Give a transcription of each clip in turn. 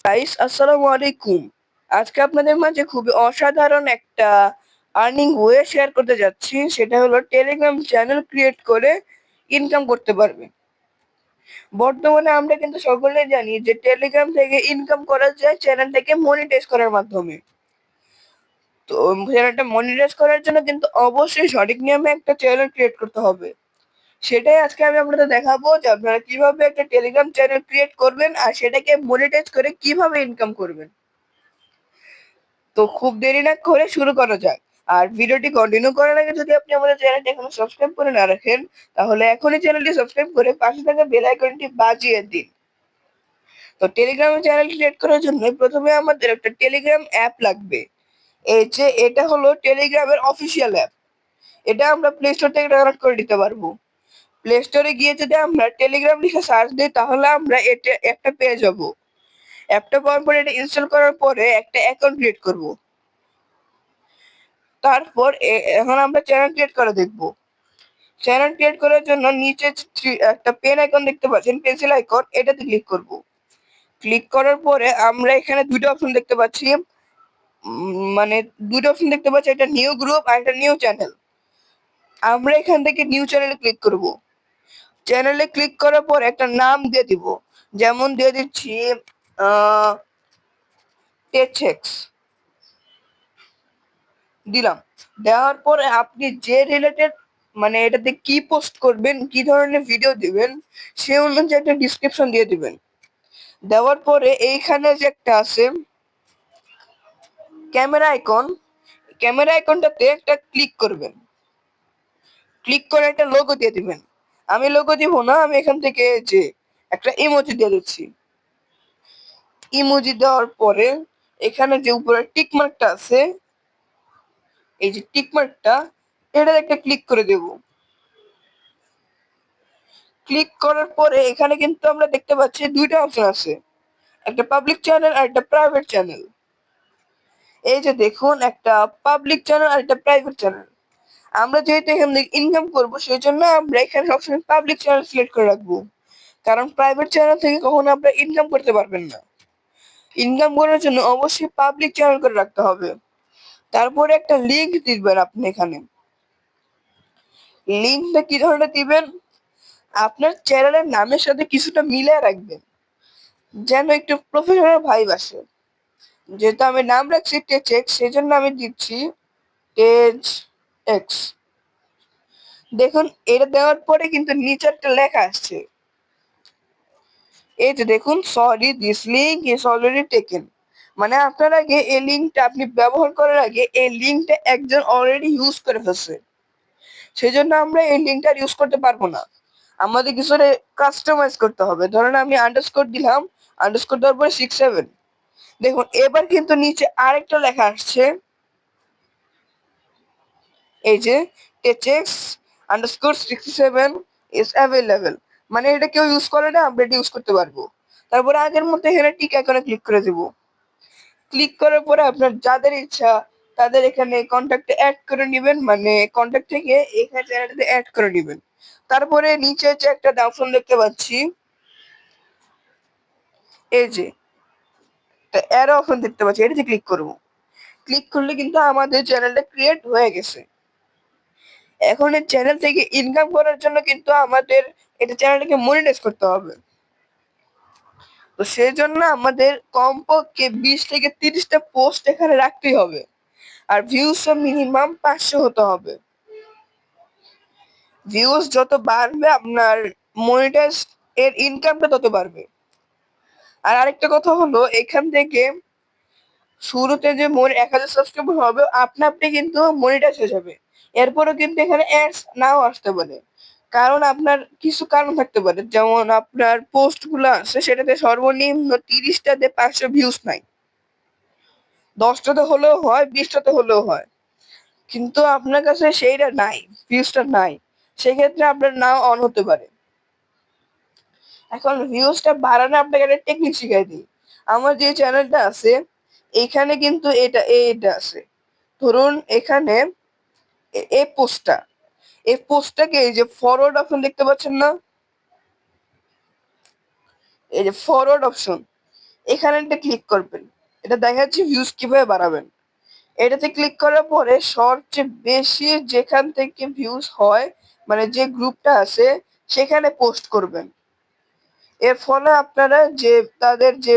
Guys, আসসালামু আলাইকুম। আজকে আপনাদের মাঝে খুবই অসাধারণ একটা আর্নিং ওয়ে শেয়ার করতে যাচ্ছি। সেটা হলো টেলিগ্রাম চ্যানেল ক্রিয়েট করে ইনকাম করতে পারবে। বর্তমানে আমরা কিন্তু সকলেই জানি যে টেলিগ্রাম থেকে ইনকাম করা যায় চ্যানেলটাকে মনিটাইজ করার মাধ্যমে। তো চ্যানেলটা মনিটাইজ করার জন্য কিন্তু অবশ্যই সঠিক নিয়মে একটা চ্যানেল ক্রিয়েট করতে হবে। সেটাই আজকে আমি আপনাদের দেখাবো যে আপনারা কিভাবে একটা টেলিগ্রাম চ্যানেল ক্রিয়েট করবেন আর সেটাকে মনিটাইজ করে কিভাবে ইনকাম করবেন। তো খুব দেরি না করে শুরু করা যাক। আর ভিডিওটি কন্টিনিউ করার আগে যদি আপনি আমাদের চ্যানেলটি এখনো সাবস্ক্রাইব করে না রাখেন, তাহলে এখনই চ্যানেলটি সাবস্ক্রাইব করে পাশে থাকা বেল আইকনটি বাজিয়ে দিন। তো টেলিগ্রামে চ্যানেল ক্রিয়েট করার জন্য প্রথমে আমাদের একটা টেলিগ্রাম অ্যাপ লাগবে। এই যে এটা হলো টেলিগ্রামের অফিসিয়াল অ্যাপ। এটা আমরা প্লে স্টোর থেকে ডাউনলোড করে নিতে পারবো। প্লে স্টোরে গিয়ে যদি আমরা টেলিগ্রাম লিখে সার্চ দিই তাহলে আমরা এটা একটা পেয়ে যাব। অ্যাপটা পাওয়ার পরে এটা ইনস্টল করার পরে একটা অ্যাকাউন্ট ক্রিয়েট করব। তারপর এখন আমরা চ্যানেল ক্রিয়েট করা দেখবো। চ্যানেল ক্রিয়েট করার জন্য নিচে একটা পেন আইকন দেখতে পাচ্ছেন, পেন্সিল আইকন, এটাতে ক্লিক করব। ক্লিক করার পরে আমরা এখানে দুটো অপশন দেখতে পাচ্ছি। মানে দুটো অপশন দেখতে পাচ্ছি, একটা নিউ গ্রুপ আর একটা নিউ চ্যানেল। আমরা এখান থেকে নিউ চ্যানেলে ক্লিক করব। চ্যানেলে ক্লিক করার পর একটা নাম দিয়ে দিব। যেমন দিয়ে দিচ্ছি টেচেক্স দিলাম। দেওয়ার পরে আপনি যে রিলেটেড মানে এটাতে কি পোস্ট করবেন, কি ধরনের ভিডিও দিবেন, সে অনুযায়ী একটা ডিসক্রিপশন দিয়ে দিবেন। দেওয়ার পরে এইখানে যে একটা আছে ক্যামেরা আইকন, ক্যামেরা আইকনটাতে একটা ক্লিক করবেন। ক্লিক করে একটা লোগো দিয়ে দিবেন। আমি লোগো দিব না, আমি এখান থেকে যে একটা ইমোজি দিয়ে দিচ্ছি। ইমোজি দেওয়ার পরে এখানে যে উপরে টিক মার্কটা আছে, এই যে টিক মার্কটা, এটা একটা ক্লিক করে দেব। ক্লিক করার পরে এখানে কিন্তু আমরা দেখতে পাচ্ছি দুইটা অপশন আছে, একটা পাবলিক চ্যানেল আর একটা প্রাইভেট চ্যানেল। এই যে দেখুন, একটা পাবলিক চ্যানেল আর একটা প্রাইভেট চ্যানেল। আমরা যেহেতু এখান থেকে ইনকাম করবো সেই জন্য আমরা এখানে সবসময় পাবলিক চ্যানেল সিলেক্ট করে রাখবো। কারণ প্রাইভেট চ্যানেল থেকে কখনো আপনারা ইনকাম করতে পারবেন না। ইনকাম করার জন্য অবশ্যই পাবলিক চ্যানেল করে রাখতে হবে। তারপরে একটা লিঙ্ক দিবেন আপনি এখানে। লিঙ্কটা কি ধরনের দিবেন? আপনার চ্যানেলের নামের সাথে কিছুটা মিলিয়ে রাখবেন, যেন একটু প্রফেশনাল ভাইব আসে। যেহেতু আমি নাম রাখছি টেচেক্স, সেই জন্য আমি দিচ্ছি টেজ এক্স। দেখুন, এটা দেওয়ার পরে কিন্তু নিচে একটা লেখা আসছে, এই যে দেখুন, sorry this link is already taken. মানে আপনার আগে এই লিঙ্কটা আপনি ব্যবহার করার আগে এই লিঙ্কটা একজন অলরেডি ইউজ করে ফেলছে। সেই জন্য আমরা এই লিঙ্কটা ইউজ করতে পারবো না। আমাদের কিছু কাস্টমাইজ করতে হবে। ধরেন আমি আন্ডারস্কোর দিলাম, আন্ডারস্কোর দেওয়ার পরে 67। দেখুন এবার কিন্তু নিচে আরেকটা লেখা আসছে, এই যে টেচেক্স আন্ডারস্কোর 67 ইজ অ্যাভেলেবেল। মানে এটা কেউ ইউজ করে না, আমরা এটা ইউজ করতে পারবো। তারপরে আগের মতো এখানে টিক আইকনে ক্লিক করে দেব। ক্লিক করার পরে আপনার যাদের ইচ্ছা তাদের এখানে কন্ট্যাক্টে অ্যাড করে নেবেন, মানে কন্ট্যাক্ট থেকে এখানে চ্যানেলটাতে অ্যাড করে নেবেন। তারপরে নিচে যে একটা অপশন দেখতে পাচ্ছি, এই যে অ্যারো অপশন দেখতে পাচ্ছি, এটাতে ক্লিক করব। ক্লিক করলে কিন্তু আমাদের চ্যানেলটা ক্রিয়েট হয়ে গেছে। এখন এই চ্যানেল থেকে ইনকাম করার জন্য কিন্তু আমাদের এটা চ্যানেলটাকে মনিটাইজ করতে হবে। তো সেই জন্য আমাদের কমপক্ষে 20 থেকে 30টা পোস্ট এখানে রাখতেই হবে। আর ভিউজ মিনিমাম 500 হতে হবে। ভিউজ যত বাড়বে আপনার মনিটাইজ এর ইনকামটা তত বাড়বে। আর আরেকটা কথা হলো, এখান থেকে শুরুতে যে 1000 সাবস্ক্রাইবার হবে আপনা আপনি কিন্তু মনিটাইজ হয়ে যাবে। এরপরও কিন্তু এখানে অ্যাডস নাও আসতে পারে, কারণ আপনার কিছু কারণ থাকতে পারে। যেমন আপনার পোস্ট গুলো আছে সেটাতে সর্বনিম্ন 30টাতে 500 ভিউজ নাই, 10টাতে হলেও হয়, 20টাতে হলেও হয়, কিন্তু আপনার কাছে সেইটা নাই, ভিউজটা নাই। সেক্ষেত্রে আপনার নাও অন হতে পারে। এখন ভিউজটা বাড়ানো আপনাকে একটা টেকনিক শিখাই দিই। আমার যে চ্যানেলটা আছে এখানে কিন্তু এটা আছে। ধরুন এখানে এই পোস্টটা, এই পোস্টটাকে এই যে ফরওয়ার্ড অপশন দেখতে পাচ্ছেন না, এই যে ফরওয়ার্ড অপশন, এখানে একটা ক্লিক করবেন। এটা দেখাচ্ছে ভিউজ কিভাবে বাড়াবেন। এটাতে ক্লিক করার পরে সবচেয়ে বেশি যেখান থেকে ভিউজ হয়, মানে যে গ্রুপটা আছে সেখানে পোস্ট করবেন। এর ফলে আপনারা যে তাদের যে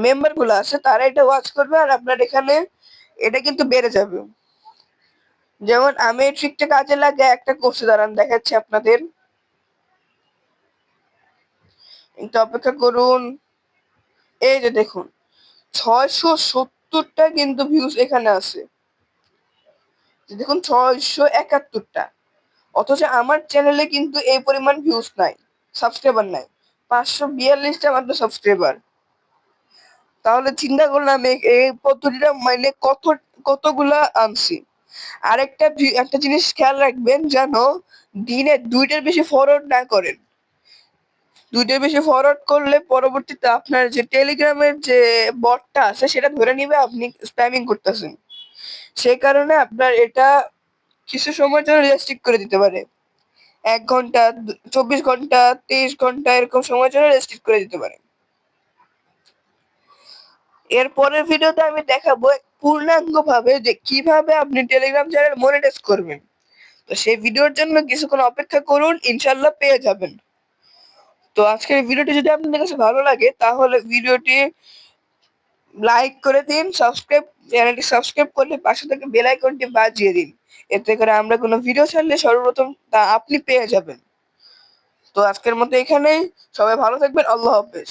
মেম্বার গুলো আছে তারা এটা ওয়াচ করবে, আর আপনার এখানে এটা কিন্তু বেড়ে যাবে। যেমন আমি এই ট্রিকটা কাজে লাগে একটা করছি, দাঁড়ান দেখাচ্ছি আপনাদের, একটু অপেক্ষা করুন। এই যে দেখুন, 670টা কিন্তু ভিউজ এখানে আছে। দেখুন 671টা। অথচ আমার চ্যানেলে কিন্তু এই পরিমাণ ভিউজ নাই, সাবস্ক্রাইবার নাই, 542টা মাত্র সাবস্ক্রাইবার। তাহলে চিন্তা করলাম এই পদ্ধতিটা মানে কতগুলা আনছি। একটা জিনিস খেয়াল রাখবেন, যেন দিনে 2টার বেশি ফরওয়ার্ড না করেন। 2টার বেশি ফরওয়ার্ড করলে পরবর্তীতে আপনার যে টেলিগ্রামের যে বটটা আছে সেটা ধরে নিবে আপনি স্প্যামিং করতেছেন। সেই কারণে আপনার এটা কিছু সময়ের জন্য রেস্ট্রিক্ট করে দিতে পারে। 1 ঘন্টা, 24 ঘন্টা, 23 ঘন্টা এরকম সময়ের জন্য রেস্ট্রিক্ট করে দিতে পারে। এর পরের ভিডিওতে আমি দেখাবো পূর্ণাঙ্গ ভাবে যে কিভাবে আপনি টেলিগ্রাম চ্যানেল মনিটাইজ করবেন। তো সেই ভিডিওর জন্য কিছুক্ষণ অপেক্ষা করুন, ইনশাল্লাহ পেয়ে যাবেন। তো আজকের ভিডিওটি যদি আপনাদের কাছে ভালো লাগে তাহলে ভিডিওটি লাইক করে দিন, চ্যানেলটি সাবস্ক্রাইব করলে পাশে থাকা বেল আইকনটি বাজিয়ে দিন। এতে করে আমরা কোনো ভিডিও ছাড়লে সর্বপ্রথম তা আপনি পেয়ে যাবেন। তো আজকের মতো এখানেই, সবাই ভালো থাকবেন, আল্লাহ হাফেজ।